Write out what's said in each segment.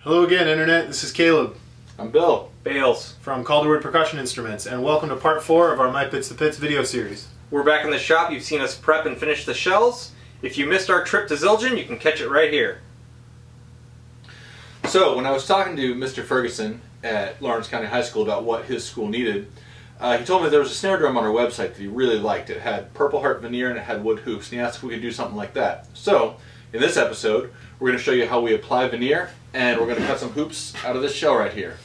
Hello again, Internet. This is Caleb. I'm Bill. Bales. From Calderwood Percussion Instruments, and welcome to part 4 of our My Pits to Pits video series. We're back in the shop. You've seen us prep and finish the shells. If you missed our trip to Zildjian, you can catch it right here. So, when I was talking to Mr. Ferguson at Lawrence County High School about what his school needed, he told me there was a snare drum on our website that he really liked. It had Purple Heart veneer and it had wood hoops, and he asked if we could do something like that. So, in this episode, we're going to show you how we apply veneer, and we're going to cut some hoops out of this shell right here.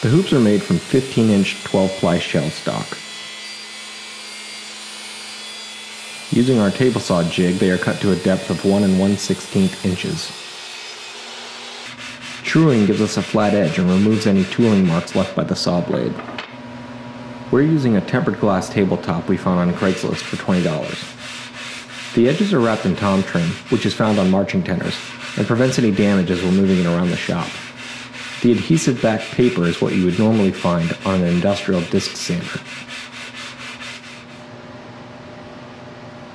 The hoops are made from 15-inch 12-ply shell stock. Using our table saw jig, they are cut to a depth of 1 1/16 inches. Truing gives us a flat edge and removes any tooling marks left by the saw blade. We're using a tempered glass tabletop we found on Craigslist for $20. The edges are wrapped in tom trim, which is found on marching tenors, and prevents any damage as we're moving it around the shop. The adhesive back paper is what you would normally find on an industrial disc sander.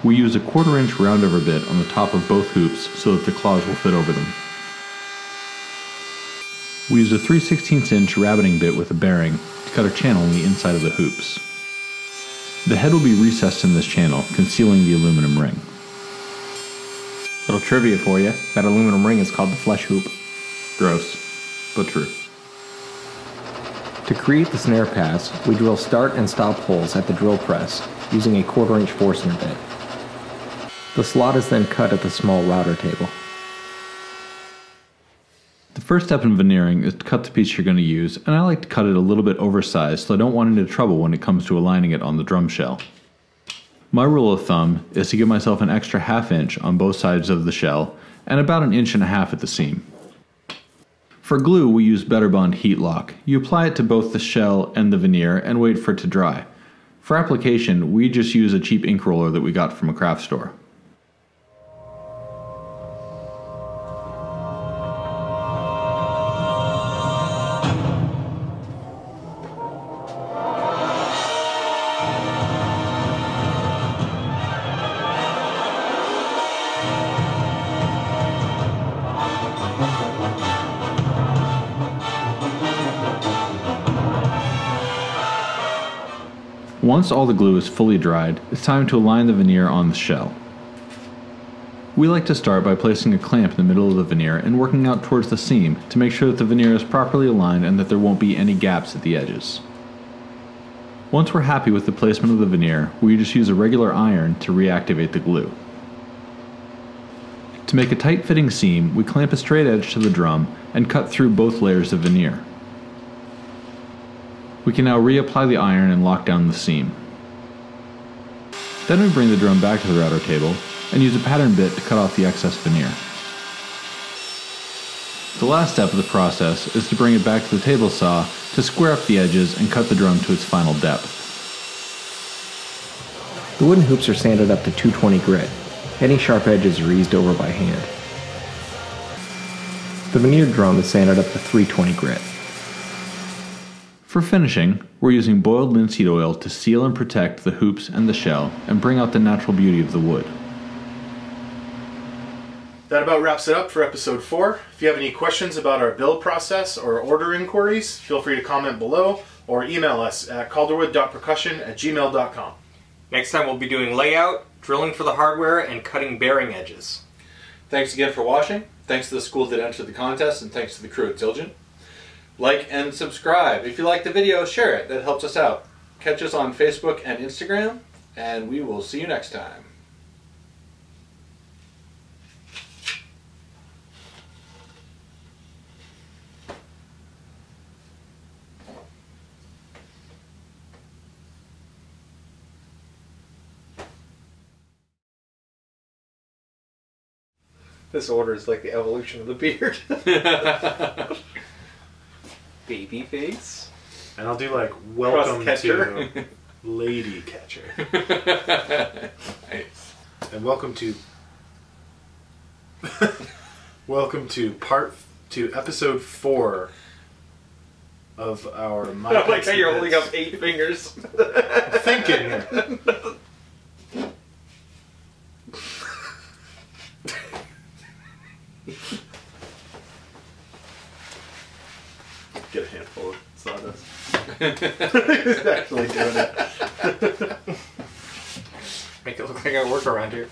We use a 1/4 inch roundover bit on the top of both hoops so that the claws will fit over them. We use a 3/16 inch rabbiting bit with a bearing to cut a channel in the inside of the hoops. The head will be recessed in this channel, concealing the aluminum ring. Little trivia for you, that aluminum ring is called the flesh hoop. Gross, but true. To create the snare pass, we drill start and stop holes at the drill press using a 1/4 inch Forstner bit. The slot is then cut at the small router table. The first step in veneering is to cut the piece you're going to use, and I like to cut it a little bit oversized so I don't run into trouble when it comes to aligning it on the drum shell. My rule of thumb is to give myself an extra 1/2 inch on both sides of the shell and about 1.5 inches at the seam. For glue, we use Better Bond Heat Lock. You apply it to both the shell and the veneer and wait for it to dry. For application, we just use a cheap ink roller that we got from a craft store. Once all the glue is fully dried, it's time to align the veneer on the shell. We like to start by placing a clamp in the middle of the veneer and working out towards the seam to make sure that the veneer is properly aligned and that there won't be any gaps at the edges. Once we're happy with the placement of the veneer, we just use a regular iron to reactivate the glue. To make a tight-fitting seam, we clamp a straight edge to the drum and cut through both layers of veneer. We can now reapply the iron and lock down the seam. Then we bring the drum back to the router table and use a pattern bit to cut off the excess veneer. The last step of the process is to bring it back to the table saw to square up the edges and cut the drum to its final depth. The wooden hoops are sanded up to 220 grit. Any sharp edges are eased over by hand. The veneered drum is sanded up to 320 grit. For finishing, we're using boiled linseed oil to seal and protect the hoops and the shell and bring out the natural beauty of the wood. That about wraps it up for episode 4. If you have any questions about our build process or order inquiries, feel free to comment below or email us at calderwood.percussion@gmail.com. Next time we'll be doing layout, drilling for the hardware, and cutting bearing edges. Thanks again for watching. Thanks to the schools that entered the contest, and thanks to the crew at Zildjian. Like and subscribe. If you like the video, share it. That helps us out. Catch us on Facebook and Instagram, and we will see you next time. This order is like the evolution of the beard. Baby face. And I'll do like welcome Cross-catcher. to Lady Catcher. Nice. And welcome to episode 4 of our My I like Pits how to you're Pits. holding up 8 fingers. Thinking here. Get a handful of sawdust. He's actually doing it. Make it look like I work around here.